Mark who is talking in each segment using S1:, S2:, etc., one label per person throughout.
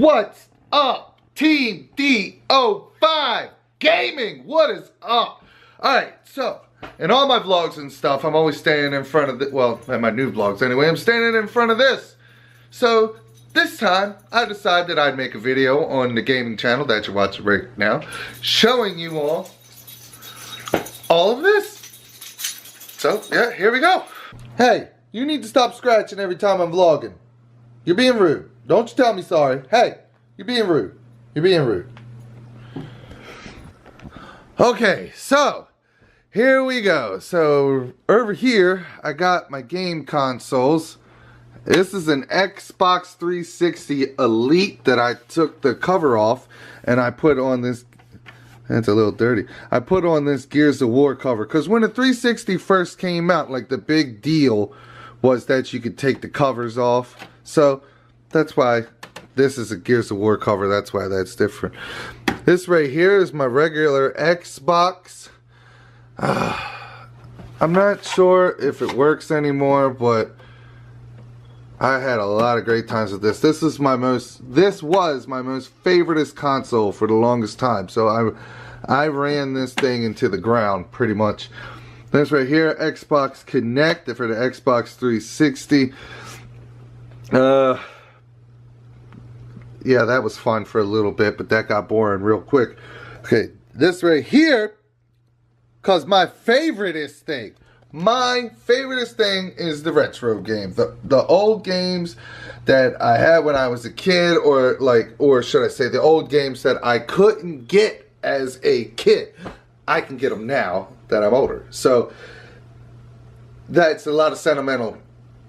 S1: What's up, Team DO5 Gaming? What is up? Alright, so, in all my vlogs and stuff, I'm always standing in front of the, well, at my new vlogs anyway, I'm standing in front of this. So, this time, I decided I'd make a video on the gaming channel that you're watching right now, showing you all of this. So, yeah, here we go. Hey, you need to stop scratching every time I'm vlogging. You're being rude. Don't you tell me sorry. Hey, you're being rude. You're being rude. Okay, so here we go. So over here, I got my game consoles. This is an Xbox 360 Elite that I took the cover off and I put on this. That's a little dirty. I put on this Gears of War cover because when the 360 first came out, like the big deal was that you could take the covers off. So that's why this is a Gears of War cover. That's why that's different. This right here is my regular Xbox. I'm not sure if it works anymore, but I had a lot of great times with this. This was my most favoriteest console for the longest time. So I ran this thing into the ground pretty much. This right here, Xbox Connect for the Xbox 360. Yeah, that was fun for a little bit, but that got boring real quick. Okay, this right here, cause my favoriteest thing is the retro game. The old games that I had when I was a kid, or should I say the old games that I couldn't get as a kid. I can get them now that I'm older. So that's a lot of sentimental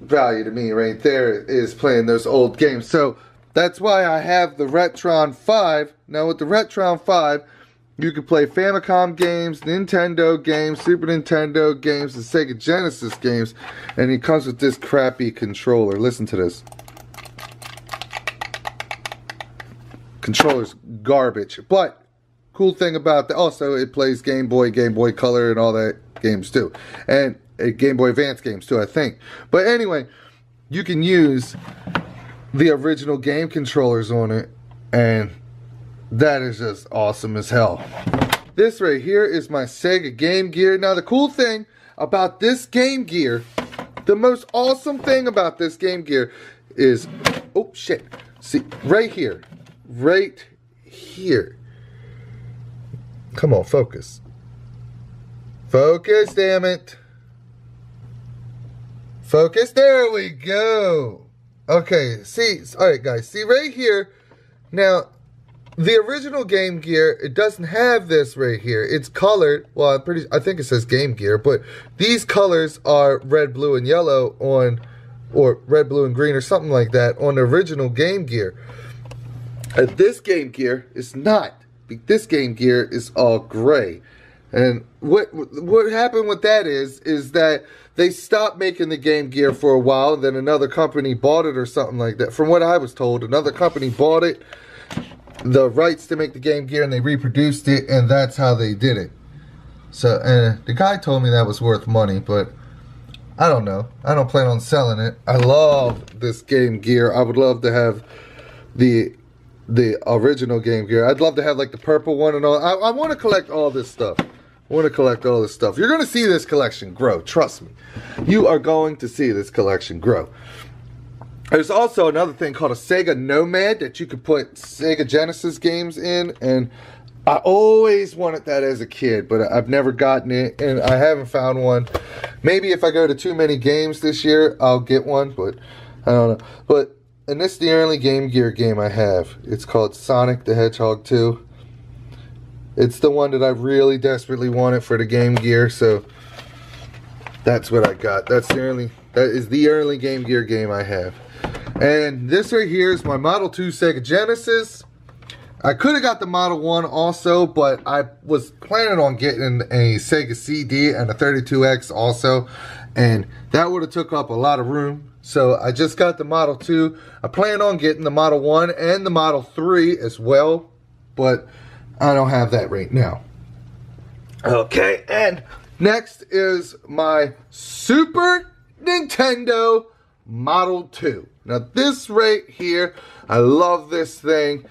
S1: value to me right there, is playing those old games. So that's why I have the Retron 5. Now with the Retron 5, you can play Famicom games, Nintendo games, Super Nintendo games, and Sega Genesis games. And it comes with this crappy controller. Listen to this. Controller's garbage. But cool thing about that, also it plays Game Boy Color, and all that games too. And Game Boy Advance games too, I think. But anyway, you can use the original game controllers on it, and that is just awesome as hell. This right here is my Sega Game Gear. Now the cool thing about this Game Gear, the most awesome thing about this Game Gear is, oh shit, see, right here, come on, focus, damn it, focus, there we go. Okay, see, alright guys, see right here, now, the original Game Gear, it doesn't have this right here. It's colored, well, I think it says Game Gear, but these colors are red, blue, and yellow on, or red, blue, and green, or something like that on the original Game Gear. This Game Gear is not. This Game Gear is all gray. And what happened with that is that they stopped making the Game Gear for a while, and then another company bought it or something like that. From what I was told, another company bought it, the rights to make the Game Gear, and they reproduced it, and that's how they did it. So, the guy told me that was worth money, but I don't know. I don't plan on selling it. I love this Game Gear. I would love to have the original Game Gear. I'd love to have like the purple one and all. I want to collect all this stuff. You're going to see this collection grow. Trust me. You are going to see this collection grow. There's also another thing called a Sega Nomad that you could put Sega Genesis games in. And I always wanted that as a kid, but I've never gotten it. And I haven't found one. Maybe if I go to too many games this year, I'll get one. But I don't know. And this is the only Game Gear game I have. It's called Sonic the Hedgehog 2. It's the one that I really desperately wanted for the Game Gear, so that's what I got. That is the only Game Gear game I have. And this right here is my Model 2 Sega Genesis. I could have got the Model 1 also, but I was planning on getting a Sega CD and a 32X also, and that would have took up a lot of room. So I just got the Model 2. I plan on getting the Model 1 and the Model 3 as well, but I don't have that right now. Okay, and next is my Super Nintendo Model 2. Now this right here, I love this thing.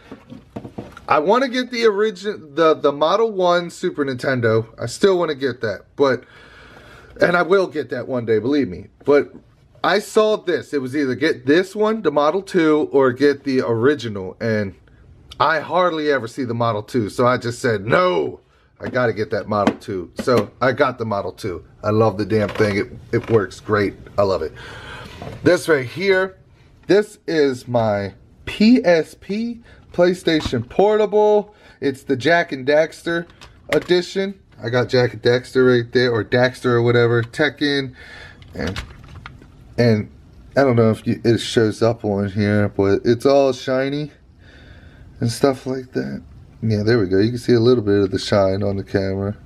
S1: I want to get the original, the Model 1 Super Nintendo. I still want to get that, and I will get that one day, believe me. But I saw this. It was either get this one, the Model 2, or get the original. And I hardly ever see the Model 2. So I just said, no, I got to get that Model 2. So I got the Model 2. I love the damn thing. It works great. I love it. This right here, this is my PSP, PlayStation Portable. It's the Jak and Daxter edition. I got Jak and Daxter right there, or Daxter or whatever, Tekken, and I don't know if it shows up on here, but it's all shiny and stuff like that. Yeah, there we go. You can see a little bit of the shine on the camera.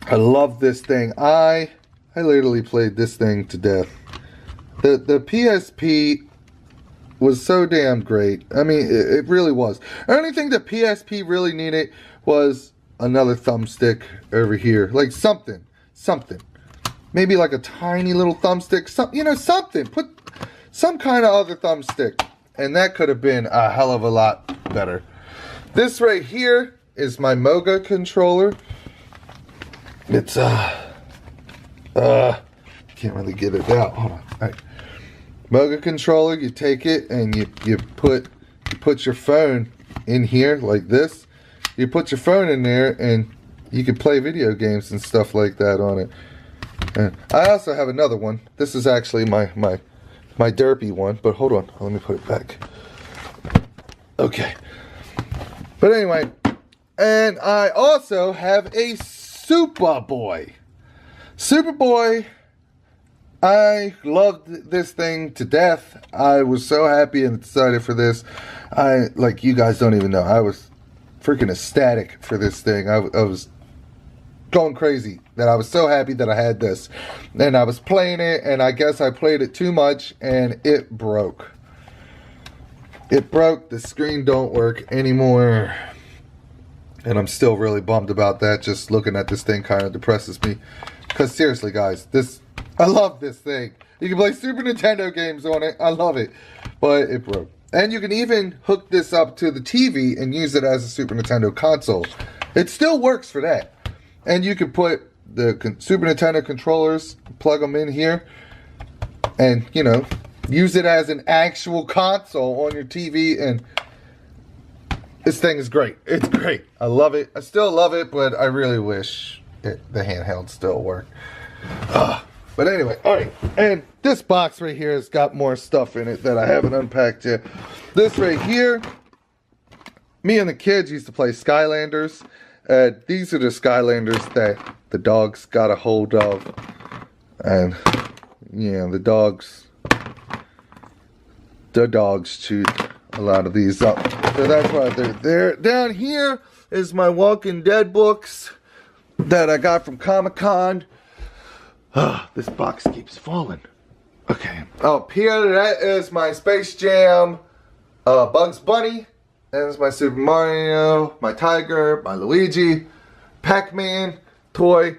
S1: I love this thing. I literally played this thing to death. The PSP was so damn great. I mean, it really was. The only thing the PSP really needed was another thumbstick over here. Like something. Maybe like a tiny little thumbstick. Something. Put some kind of other thumbstick. And that could have been a hell of a lot better. This right here is my Moga controller. It's, can't really get it out. Hold on. All right. Moga controller, you take it and you put your phone in here like this. You put your phone in there and you can play video games and stuff like that on it. And I also have another one. This is actually my derpy one, but hold on, let me put it back. Okay. But anyway, and I also have a Superboy. Superboy, I loved this thing to death. I was so happy and excited for this. Like, you guys don't even know. I was freaking ecstatic for this thing. I was going crazy that I was so happy that I had this. And I was playing it, and I guess I played it too much, and it broke. It broke. The screen don't work anymore. And I'm still really bummed about that. Just looking at this thing kind of depresses me. Because seriously, guys, I love this thing. You can play Super Nintendo games on it. I love it. But it broke. And you can even hook this up to the TV and use it as a Super Nintendo console. It still works for that. And you can put the Super Nintendo controllers, plug them in here, and, you know, use it as an actual console on your TV. And this thing is great. It's great. I love it. I still love it, but I really wish the handheld still worked. But anyway, alright. And this box right here has got more stuff in it that I haven't unpacked yet. This right here, me and the kids used to play Skylanders. These are the Skylanders that the dogs got a hold of. And, yeah, the dogs chewed a lot of these up. So that's why they're there. Down here is my Walking Dead books that I got from Comic-Con. This box keeps falling. Okay. Up here, that is my Space Jam, Bugs Bunny. That is my Super Mario, my Tiger, my Luigi, Pac-Man toy.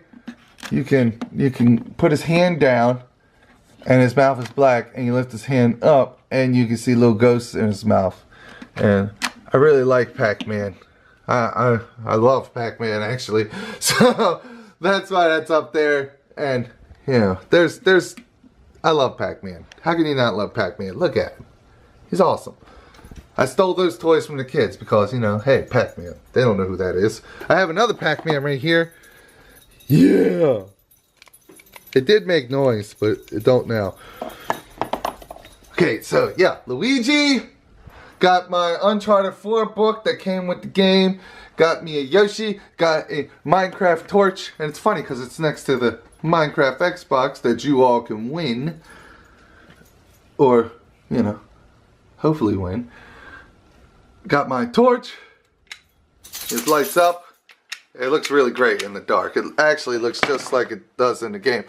S1: You can put his hand down, and his mouth is black, and you lift his hand up, and you can see little ghosts in his mouth. And I really like Pac-Man. I love Pac-Man, actually. So that's why that's up there. And you know, I love Pac-Man. How can you not love Pac-Man? Look at him. He's awesome. I stole those toys from the kids because, you know, hey, Pac-Man. They don't know who that is. I have another Pac-Man right here. Yeah. It did make noise, but it don't now. Okay, so, yeah. Luigi. Got my Uncharted 4 book that came with the game. Got me a Yoshi. Got a Minecraft torch. And it's funny because it's next to the Minecraft Xbox that you all can win. Or, you know, hopefully win. Got my torch. It lights up. It looks really great in the dark. It actually looks just like it does in the game.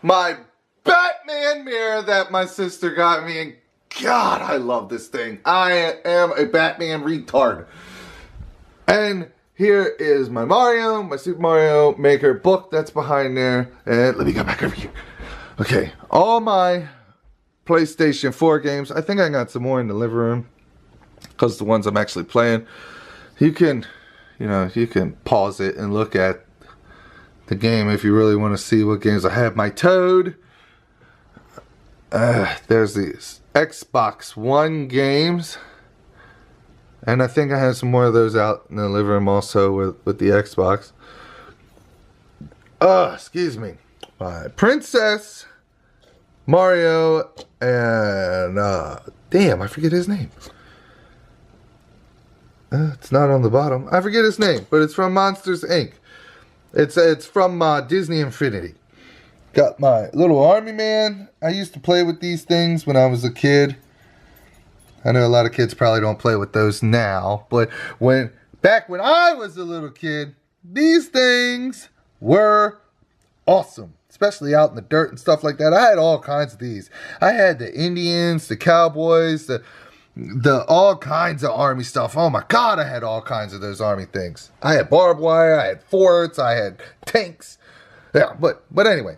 S1: My Batman mirror that my sister got me. And God, I love this thing. I am a Batman retard. And here is my Mario, my Super Mario Maker book that's behind there. And let me go back over here. Okay, all my PlayStation 4 games. I think I got some more in the living room because the ones I'm actually playing. You can, you can pause it and look at the game if you really want to see what games I have. My Toad. There's these Xbox One games. And I think I have some more of those out in the living room also with the Xbox. Excuse me. My Princess, Mario, and damn, I forget his name. It's not on the bottom. I forget his name, but it's from Monsters Inc. It's from Disney Infinity. Got my little army man. I used to play with these things when I was a kid. I know a lot of kids probably don't play with those now, but back when I was a little kid, these things were awesome, especially out in the dirt and stuff like that. I had all kinds of these. I had the Indians, the cowboys, the all kinds of army stuff. Oh my God, I had all kinds of those army things. I had barbed wire, I had forts, I had tanks. Yeah, but anyway.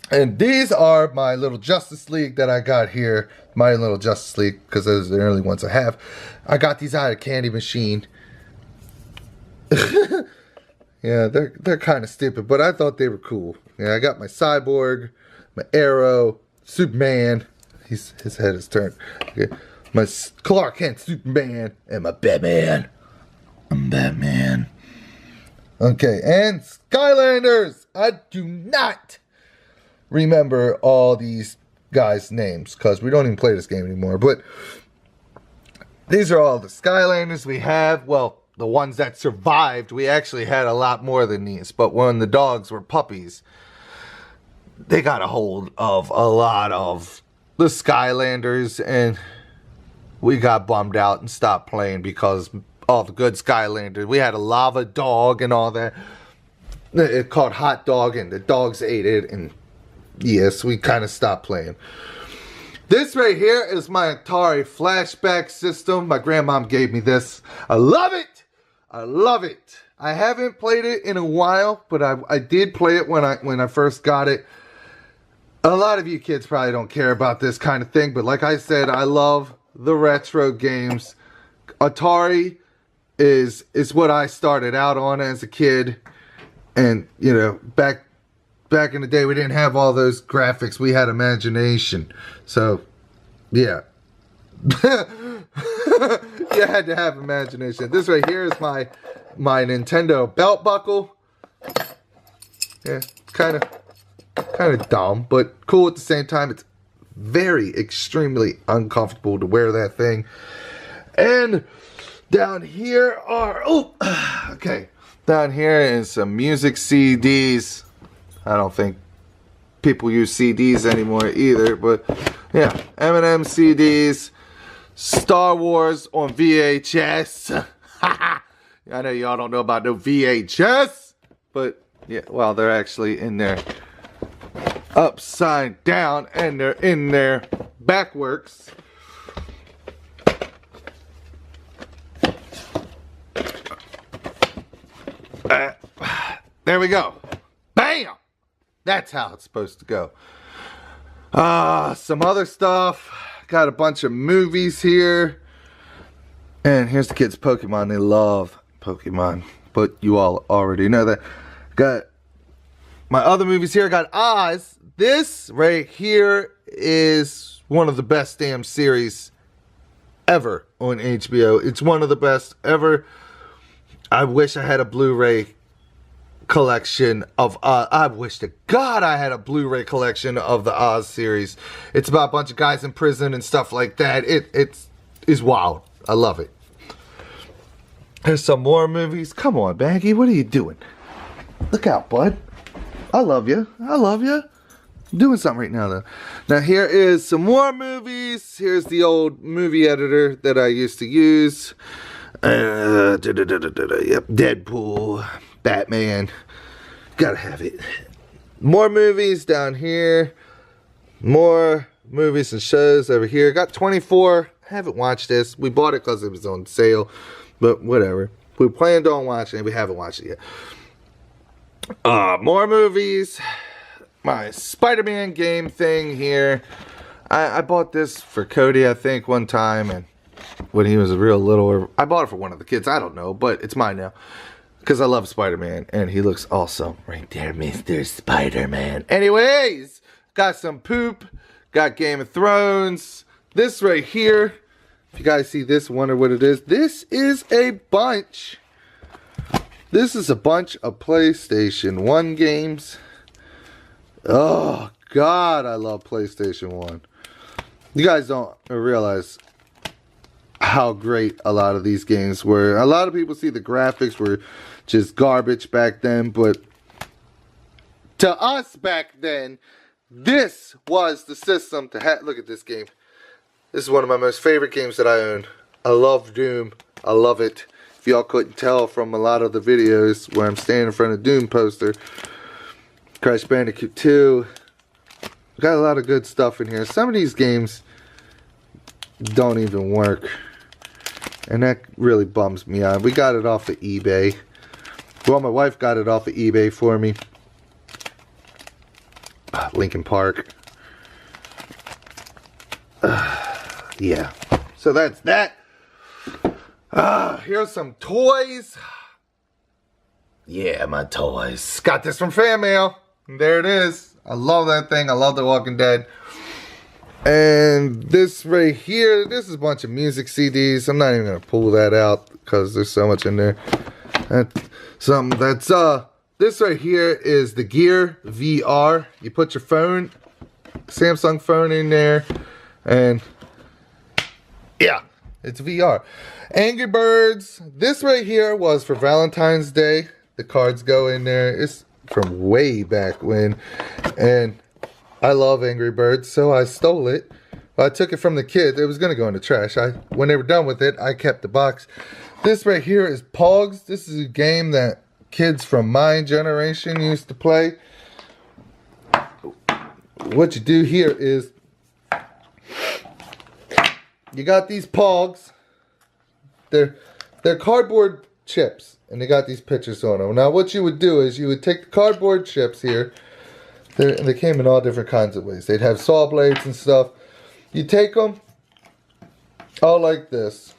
S1: And these are my little Justice League that I got here. My little Justice League, because those are the only ones I have. I got these out of a candy machine. Yeah, they're kind of stupid, but I thought they were cool. Yeah, I got my Cyborg, my Arrow, Superman. His head is turned. Okay. My Clark Kent Superman, and my Batman. I'm Batman. Okay, and Skylanders. I do not remember all these guys' names because we don't even play this game anymore. But these are all the Skylanders we have. Well, the ones that survived. We actually had a lot more than these. But when the dogs were puppies, they got a hold of a lot of the Skylanders. And we got bummed out and stopped playing because all the good Skylanders. We had a lava dog and all that. It called Hot Dog, and the dogs ate it. And yes, we kind of stopped playing. This right here is my Atari flashback system. My grandmom gave me this. I love it. I love it. I haven't played it in a while, but I did play it when I first got it. A lot of you kids probably don't care about this kind of thing, but like I said, I love the retro games. Atari is what I started out on as a kid, and back in the day, we didn't have all those graphics. We had imagination. So, yeah. You had to have imagination. This right here is my Nintendo belt buckle. Yeah, it's kind of dumb, but cool at the same time. It's very, extremely uncomfortable to wear that thing. And down here are... Oh, okay. Down here is some music CDs. I don't think people use CDs anymore either, but yeah, Eminem CDs, Star Wars on VHS. I know y'all don't know about no VHS, but yeah, well, they're actually in there upside down and they're in there backwards. There we go. Bam! That's how it's supposed to go. Some other stuff. Got a bunch of movies here. And here's the kids' Pokemon. They love Pokemon. But you all already know that. Got my other movies here. Got Oz. This right here is one of the best damn series ever on HBO. It's one of the best ever. I wish I had a Blu-ray collection of I wish to God I had a Blu-ray collection of the Oz series. It's about a bunch of guys in prison and stuff like that. It's wild. I love it. There's some more movies. Come on, Baggy, what are you doing? Look out, bud. I love you. I love you. I'm doing something right now, though. Now here is some more movies. Here's the old movie editor that I used to use. Yep, Deadpool, Batman, gotta have it. More movies down here. More movies and shows over here. Got 24. Haven't watched this. We bought it because it was on sale, but whatever. We planned on watching it. We haven't watched it yet. More movies. My Spider-Man game thing here. I bought this for Cody, I think, one time, and when he was a real little, I bought it for one of the kids, I don't know, but it's mine now. Because I love Spider-Man, and he looks awesome. Right there, Mr. Spider-Man. Anyways, got some poop, got Game of Thrones. This right here, if you guys see this, wonder what it is. This is a bunch. This is a bunch of PlayStation 1 games. Oh, God, I love PlayStation 1. You guys don't realize how great a lot of these games were. A lot of people see the graphics were just garbage back then, but to us back then, this was the system to have. Look at this game. This is one of my most favorite games that I own. I love Doom. I love it. If y'all couldn't tell from a lot of the videos where I'm standing in front of Doom poster. Crash Bandicoot 2. Got a lot of good stuff in here. Some of these games don't even work, and that really bums me out. We got it off of eBay. Well, my wife got it off of eBay for me. Linkin Park. Yeah. So that's that. Here's some toys. Yeah, my toys. Got this from fan mail. There it is. I love that thing. I love The Walking Dead. And this right here, this is a bunch of music CDs. I'm not even going to pull that out because there's so much in there. This right here is the Gear VR. You put your phone, Samsung phone in there, and yeah, it's VR. Angry Birds. This right here was for Valentine's Day. The cards go in there. It's from way back when, and I love Angry Birds, so I stole it. I took it from the kids. It was going to go in the trash. When they were done with it, I kept the box. This right here is Pogs. This is a game that kids from my generation used to play. What you do here is you got these Pogs. They're cardboard chips, and they got these pictures on them. Now what you would do is you would take the cardboard chips here. They came in all different kinds of ways. They'd have saw blades and stuff. You take them all like this.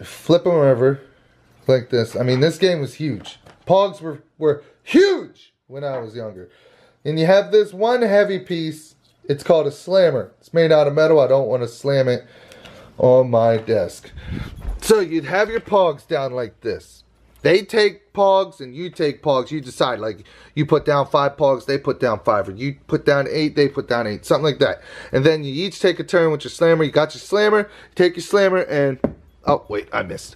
S1: Flip them over like this. I mean, this game was huge. Pogs were huge when I was younger. And you have this one heavy piece. It's called a slammer. It's made out of metal. I don't want to slam it on my desk. So you'd have your Pogs down like this. They take Pogs and you take Pogs. You decide, like, you put down 5 Pogs, they put down 5. Or you put down 8, they put down 8. Something like that. And then you each take a turn with your slammer. You got your slammer. Take your slammer and... Oh, wait, I missed.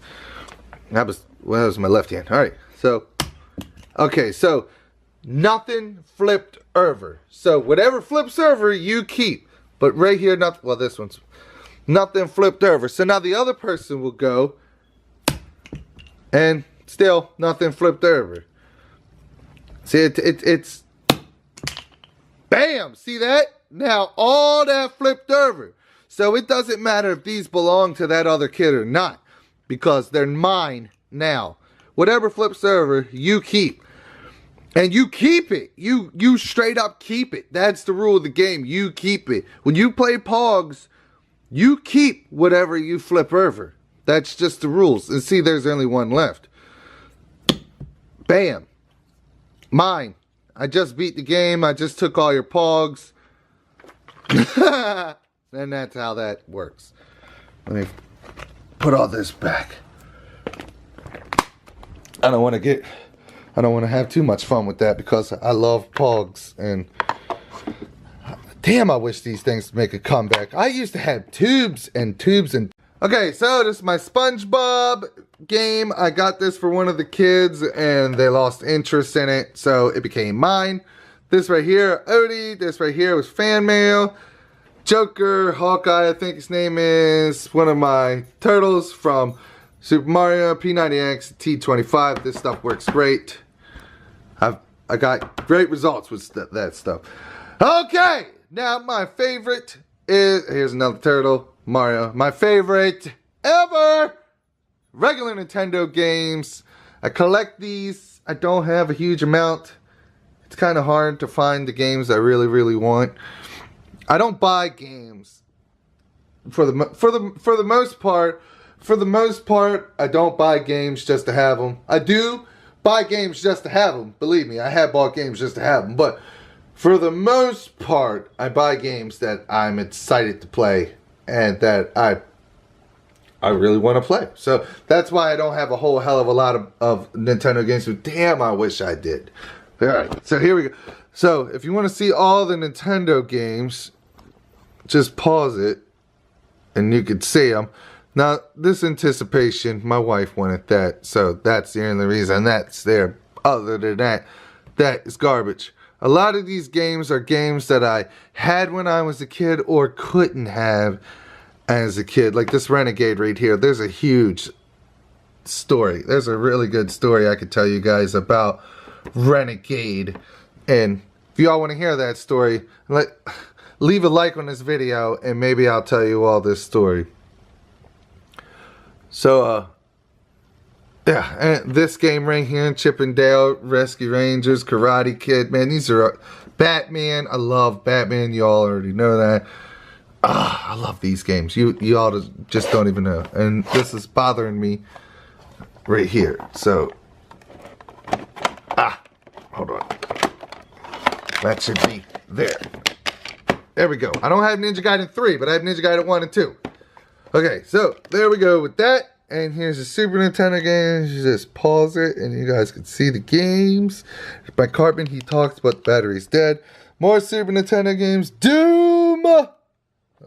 S1: That was my left hand. All right, so... Okay, so... Nothing flipped over. So whatever flips over, you keep. But right here, nothing... Well, this one's... Nothing flipped over. So now the other person will go... And... Still, nothing flipped over. See, it's... Bam! See that? Now, all that flipped over. So it doesn't matter if these belong to that other kid or not. Because they're mine now. Whatever flips over, you keep. And you keep it. You straight up keep it. That's the rule of the game. You keep it. When you play Pogs, you keep whatever you flip over. That's just the rules. And see, there's only one left. Bam. Mine. I just beat the game. I just took all your Pogs. And that's how that works. Let me put all this back. I don't want to have too much fun with that because I love Pogs. And damn, I wish these things would make a comeback. I used to have tubes and tubes and... Okay, so this is my SpongeBob game. I got this for one of the kids and they lost interest in it, so it became mine. This right here, Odie. This right here was fan mail. Joker, Hawkeye, I think his name is. One of my turtles from Super Mario, P90X, T25. This stuff works great. I got great results with that stuff. Okay, now my favorite is... Here's another turtle. Mario, my favorite ever. Regular Nintendo games. I collect these. I don't have a huge amount. it's kind of hard to find the games I really, really want. I don't buy games for the most part. For the most part, I don't buy games just to have them. I do buy games just to have them. Believe me, I have bought games just to have them. But for the most part, I buy games that I'm excited to play and that I really want to play. So that's why I don't have a whole hell of a lot of Nintendo games. But damn, I wish I did. All right, so here we go. So if you want to see all the Nintendo games, just pause it and you can see them. Now, this Anticipation, my wife wanted that, so that's the only reason that's there. Other than that, that is garbage. A lot of these games are games that I had when I was a kid or couldn't have as a kid. Like this Renegade right here. There's a huge story. There's a really good story I could tell you guys about Renegade. And if y'all want to hear that story, leave a like on this video and maybe I'll tell you all this story. So, yeah, and this game right here, Chip and Dale, Rescue Rangers, Karate Kid, man, these are Batman. I love Batman. You all already know that. I love these games. You all just don't even know. And this is bothering me right here. So, hold on. That should be there. There we go. I don't have Ninja Gaiden 3, but I have Ninja Gaiden 1 and 2. Okay, so there we go with that. And here's the Super Nintendo games. You just pause it and you guys can see the games. By Cartman, he talks about the battery's dead. More Super Nintendo games. Doom! I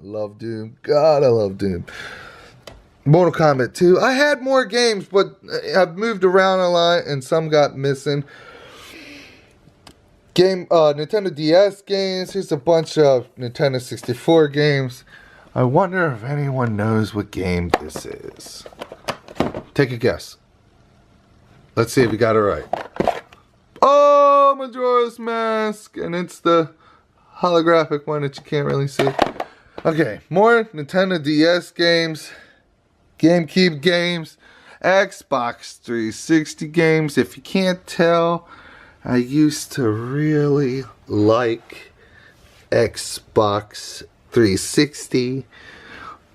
S1: love Doom. God, I love Doom. Mortal Kombat 2. I had more games, but I've moved around a lot and some got missing. Nintendo DS games. Here's a bunch of Nintendo 64 games. I wonder if anyone knows what game this is. Take a guess. Let's see if you got it right. Oh, Majora's Mask! And it's the holographic one that you can't really see. Okay, more Nintendo DS games. GameCube games. Xbox 360 games. If you can't tell, I used to really like Xbox 360,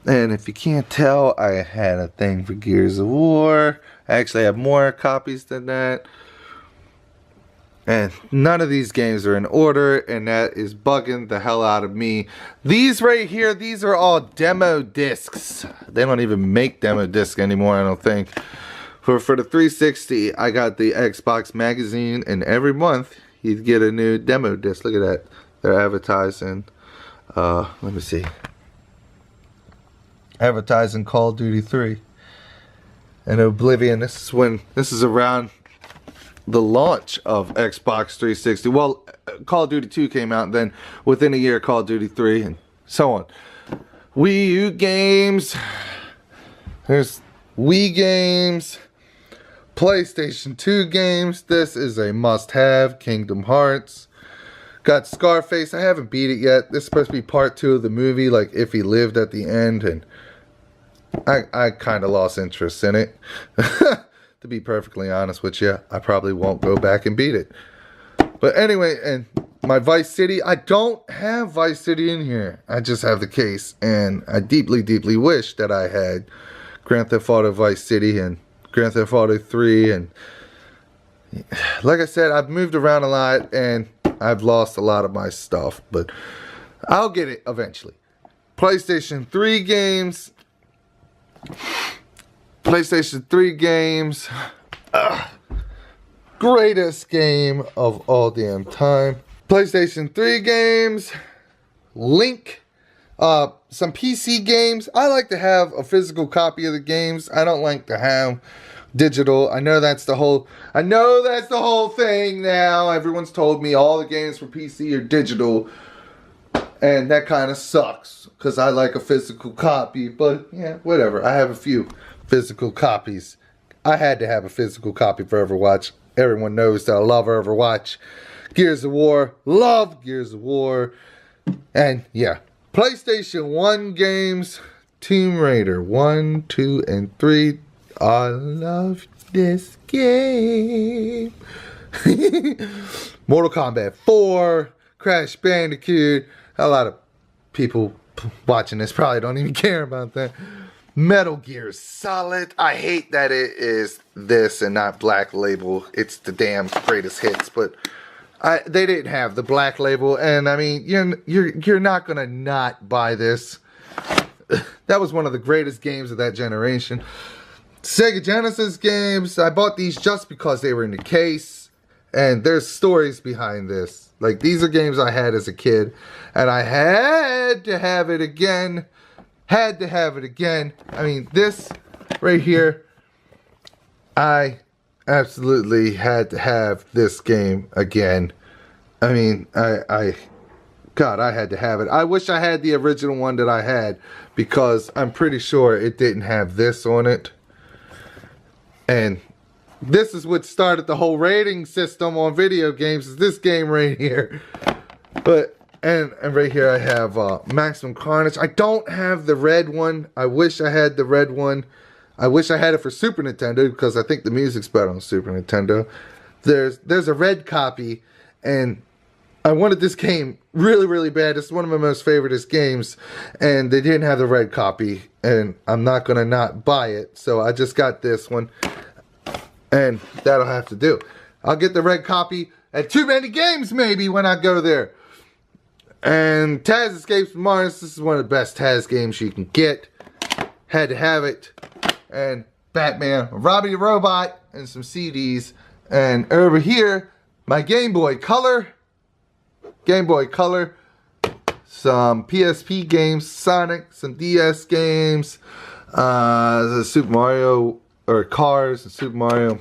S1: and if you can't tell, I had a thing for Gears of War. I actually have more copies than that, and none of these games are in order, and that is bugging the hell out of me. These right here, these are all demo discs. They don't even make demo discs anymore, I don't think. For the 360, I got the Xbox magazine, and every month you'd get a new demo disc. Look at that. They're advertising. Let me see. Advertising Call of Duty 3 and Oblivion. This is around the launch of Xbox 360. Well, Call of Duty 2 came out, and then within a year Call of Duty 3 and so on. Wii U games. There's Wii games. PlayStation 2 games. This is a must-have. Kingdom Hearts. Got Scarface. I haven't beat it yet. This is supposed to be part 2 of the movie, like if he lived at the end, and I kind of lost interest in it. To be perfectly honest with you, I probably won't go back and beat it. But anyway, and my Vice City, I don't have Vice City in here. I just have the case, and I deeply, deeply wish that I had Grand Theft Auto Vice City and Grand Theft Auto 3, and like I said, I've moved around a lot, and I've lost a lot of my stuff, but I'll get it eventually. PlayStation 3 games. PlayStation 3 games. Greatest game of all damn time. PlayStation 3 games. Link. Some PC games. I like to have a physical copy of the games. I don't like to have digital. I know that's the whole thing now. Everyone's told me all the games for PC are digital, and that kind of sucks because I like a physical copy. But yeah, whatever. I have a few physical copies. I had to have a physical copy for Overwatch. Everyone knows that I love Overwatch. Gears of War. Love Gears of War. And yeah, PlayStation 1 games. Tomb Raider 1, 2, and 3. I love this game. Mortal Kombat 4, Crash Bandicoot. A lot of people watching this probably don't even care about that. Metal Gear Solid. I hate that it is this and not Black Label. It's the damn greatest hits, but they didn't have the Black Label, and I mean, you're not gonna not buy this. That was one of the greatest games of that generation. Sega Genesis games. I bought these just because they were in the case, and there's stories behind this. Like, these are games I had as a kid, and I had to have it again. Had to have it again. I mean, this right here, I absolutely had to have this game again. I mean, God, I had to have it. I wish I had the original one that I had, because I'm pretty sure it didn't have this on it. And this is what started the whole rating system on video games, is this game right here. But and right here I have Maximum Carnage. I don't have the red one. I wish I had the red one. I wish I had it for Super Nintendo, because I think the music's better on Super Nintendo. There's a red copy, and I wanted this game really, really bad. It's one of my most favoriteest games, and they didn't have the red copy, and I'm not gonna not buy it, so I just got this one, and that'll have to do. I'll get the red copy at Too Many Games maybe when I go there. And Taz Escapes from Mars. This is one of the best Taz games you can get. Had to have it. And Batman, Robbie the Robot, and some CDs. And over here, my Game Boy Color. Game Boy Color. Some PSP games, Sonic, some DS games. The Super Mario, or Cars, and Super Mario.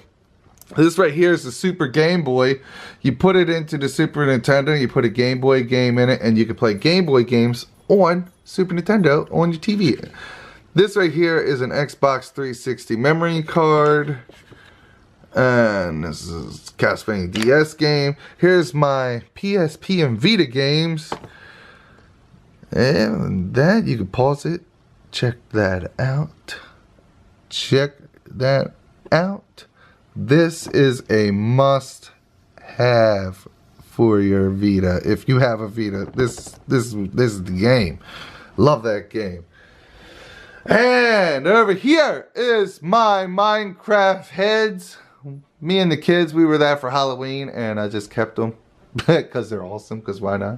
S1: This right here is the Super Game Boy. You put it into the Super Nintendo, you put a Game Boy game in it, and you can play Game Boy games on Super Nintendo on your TV. This right here is an Xbox 360 memory card. And this is Castlevania DS game. Here's my PSP and Vita games. And that, you can pause it. Check that out. Check that out. This is a must-have for your Vita. If you have a Vita, this is the game. Love that game. And over here is my Minecraft heads. Me and the kids, we were there for Halloween, and I just kept them because they're awesome. Because why not?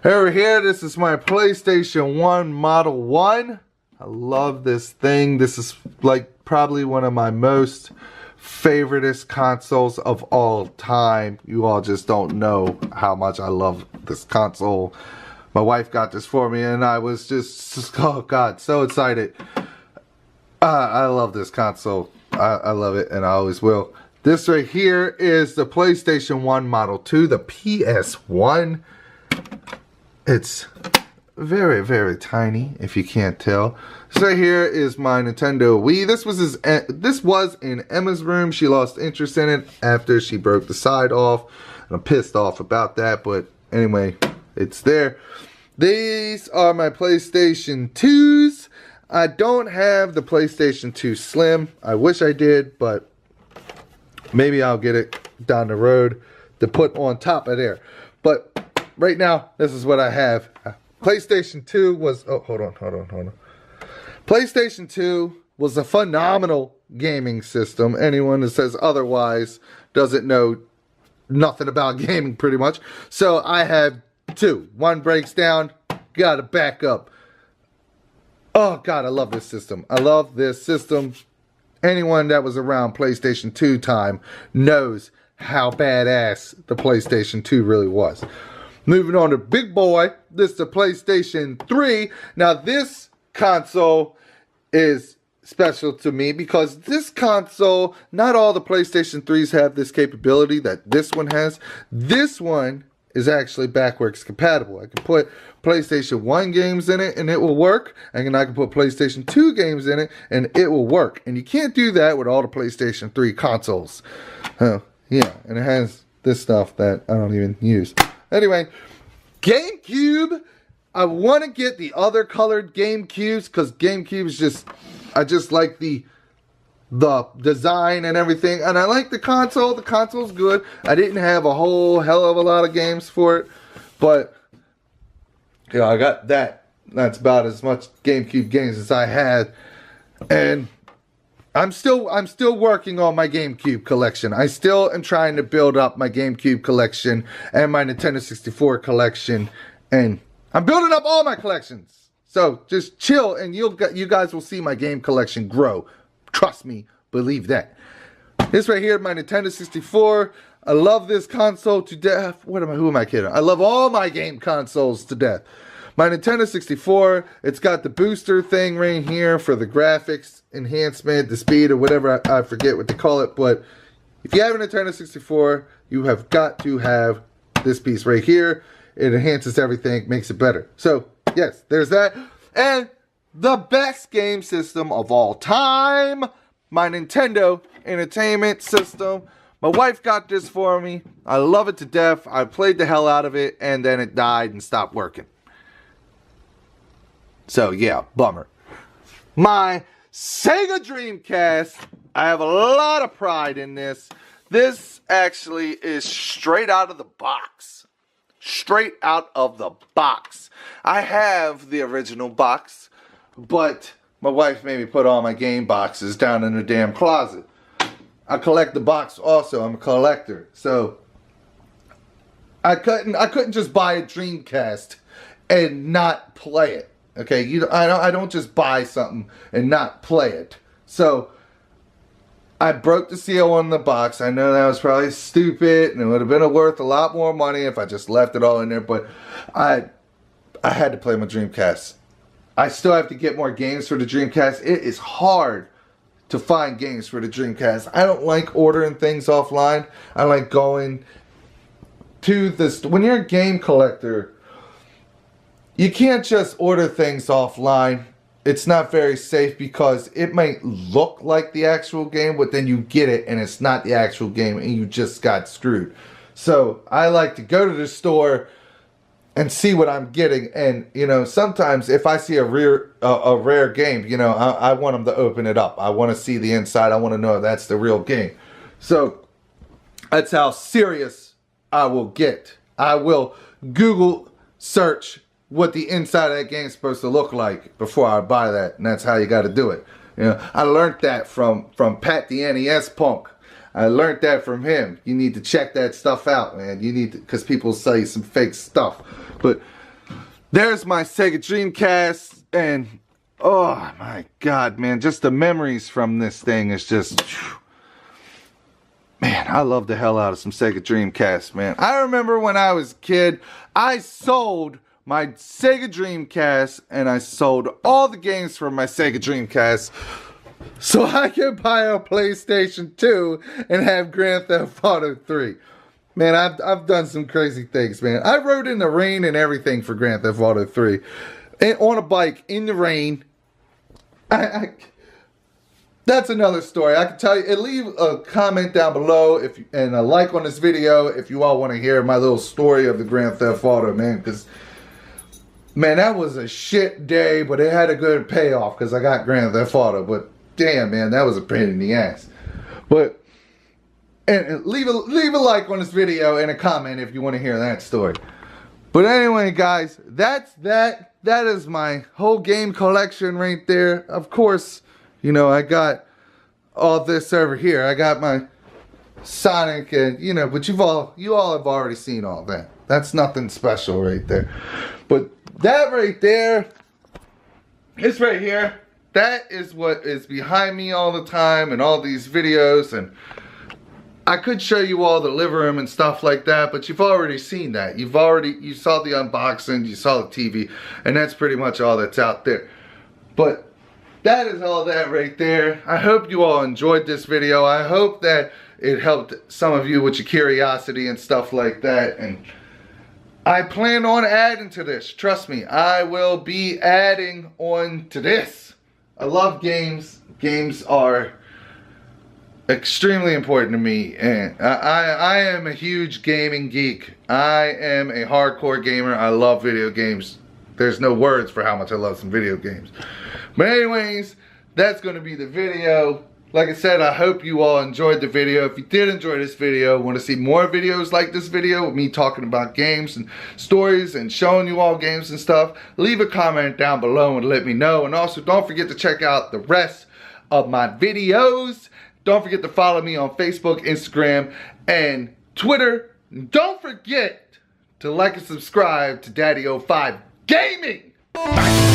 S1: Over here, this is my PlayStation 1 Model 1. I love this thing. This is like probably one of my most favoriteest consoles of all time. You all just don't know how much I love this console. My wife got this for me, and I was just, oh God, so excited. I love this console. I love it, and I always will. This right here is the PlayStation 1 Model 2, the PS1. It's very, very tiny, if you can't tell. So right here is my Nintendo Wii. This was in Emma's room. She lost interest in it after she broke the side off. I'm pissed off about that, but anyway, it's there. These are my PlayStation 2s. I don't have the PlayStation 2 Slim. I wish I did, but maybe I'll get it down the road to put on top of there. But right now, this is what I have. PlayStation 2 was, oh, hold on. PlayStation 2 was a phenomenal gaming system. Anyone that says otherwise doesn't know nothing about gaming, pretty much. So I have two. One breaks down, gotta back up. Oh God, I love this system. I love this system. Anyone that was around PlayStation 2 time knows how badass the PlayStation 2 really was. Moving on to Big Boy, this is the PlayStation 3. Now this console is special to me because this console, not all the PlayStation 3s have this capability that this one has. This one is actually backwards compatible. I can put PlayStation 1 games in it and it will work. And I can put PlayStation 2 games in it and it will work. And you can't do that with all the PlayStation 3 consoles. Yeah, and it has this stuff that I don't even use. Anyway, GameCube. I want to get the other colored GameCubes because GameCubes just, I just like the the design and everything. And I like the console. The console's good. I didn't have a whole hell of a lot of games for it, but yeah, I got that. That's about as much GameCube games as I had. And I'm still working on my GameCube collection. I still am trying to build up my GameCube collection and my Nintendo 64 collection, and I'm building up all my collections. So just chill, and you guys will see my game collection grow. Trust me, believe that. This right here, my Nintendo 64. I love this console to death. Who am I kidding? I love all my game consoles to death. My Nintendo 64, it's got the booster thing right here for the graphics enhancement, the speed, or whatever, I forget what they call it. But if you have a Nintendo 64, you have got to have this piece right here. It enhances everything, makes it better. So, yes, there's that. And the best game system of all time, my Nintendo Entertainment System. My wife got this for me. I love it to death. I played the hell out of it, and then it died and stopped working. So, yeah, bummer. My Sega Dreamcast, I have a lot of pride in this. This actually is straight out of the box. Straight out of the box. I have the original box, but my wife made me put all my game boxes down in the damn closet. I collect the box also. I'm a collector. So, I couldn't just buy a Dreamcast and not play it. Okay, I don't just buy something and not play it. So, I broke the seal on the box. I know that was probably stupid, and it would have been worth a lot more money if I just left it all in there. But I had to play my Dreamcast. I still have to get more games for the Dreamcast. It is hard to find games for the Dreamcast. I don't like ordering things offline. I like going to this. When you're a game collector, you can't just order things offline. It's not very safe because it might look like the actual game, but then you get it and it's not the actual game and you just got screwed. So I like to go to the store and see what I'm getting. And, you know, sometimes if I see a rare game, you know, I want them to open it up. I want to see the inside. I want to know that's the real game. So that's how serious I will get. I will Google search what the inside of that game is supposed to look like before I buy that, and that's how you got to do it. You know, I learned that from Pat the NES Punk. I learned that from him. You need to check that stuff out, man. You need to, because people say some fake stuff. But there's my Sega Dreamcast, and oh my God, man, just the memories from this thing is just, whew. Man, I love the hell out of some Sega Dreamcast, man. I remember when I was a kid, I sold my Sega Dreamcast, and I sold all the games from my Sega Dreamcast so I could buy a PlayStation 2 and have Grand Theft Auto 3. Man, I've done some crazy things, man. I rode in the rain and everything for Grand Theft Auto 3. And on a bike, in the rain. That's another story. I can tell you, and leave a comment down below and a like on this video if you all want to hear my little story of the Grand Theft Auto, man, because man, that was a shit day, but it had a good payoff because I got Grand Theft Auto. But damn, man, that was a pain in the ass. But and leave a like on this video and a comment if you want to hear that story. But anyway, guys, that's that. That is my whole game collection right there. Of course, you know, I got all this over here. I got my Sonic, and you know, but you all have already seen all that. That's nothing special right there. But that right there, this right here, that is what is behind me all the time in all these videos. And I could show you all the living room and stuff like that, but you've already seen that. You saw the unboxing, you saw the TV, and that's pretty much all that's out there. But that is all that right there. I hope you all enjoyed this video. I hope that it helped some of you with your curiosity and stuff like that. And I plan on adding to this. Trust me, I will be adding on to this. I love games. Games are extremely important to me, and I am a huge gaming geek. I am a hardcore gamer. I love video games. There's no words for how much I love some video games. But anyways, that's going to be the video. like I said, I hope you all enjoyed the video. If you did enjoy this video, want to see more videos like this video with me talking about games and stories and showing you all games and stuff, leave a comment down below and let me know. And also, don't forget to check out the rest of my videos. Don't forget to follow me on Facebook, Instagram, and Twitter. Don't forget to like and subscribe to DaddyOfives Gaming. Bye.